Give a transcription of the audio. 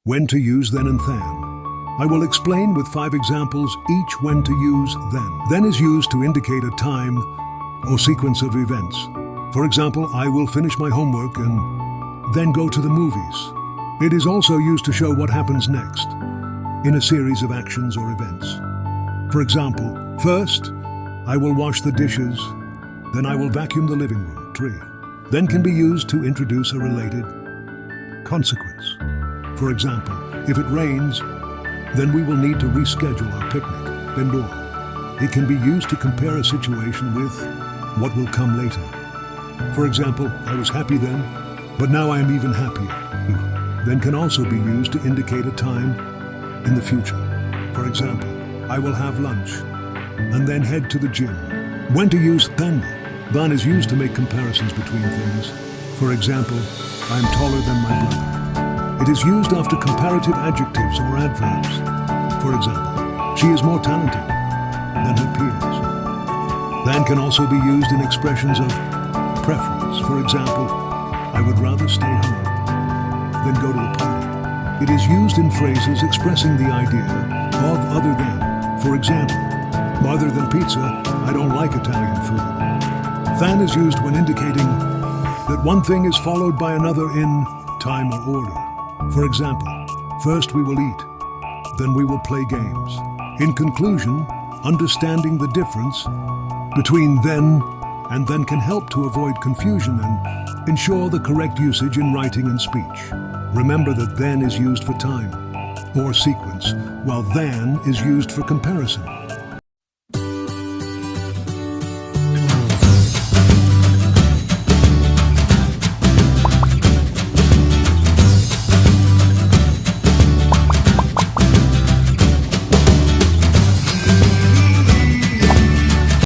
When to use then and then. I will explain with 5 examples each when to use then. Then is used to indicate a time or sequence of events. For example, I will finish my homework and then go to the movies. It is also used to show what happens next in a series of actions or events. For example, first, I will wash the dishes, then I will vacuum the living room. 3. Then can be used to introduce a related consequence. For example, if it rains, then we will need to reschedule our picnic. Bendor. It can be used to compare a situation with what will come later. For example, I was happy then, but now I am even happier. Then can also be used to indicate a time in the future. For example, I will have lunch and then head to the gym. When to use then? Then is used to make comparisons between things. For example, I am taller than my brother. It is used after comparative adjectives or adverbs. For example, she is more talented than her peers. Than can also be used in expressions of preference. For example, I would rather stay home than go to a party. It is used in phrases expressing the idea of other than. For example, other than pizza, I don't like Italian food. Than is used when indicating that one thing is followed by another in time or order. For example, first we will eat, then we will play games. In conclusion, understanding the difference between then and then can help to avoid confusion and ensure the correct usage in writing and speech. Remember that then is used for time or sequence, while than is used for comparison.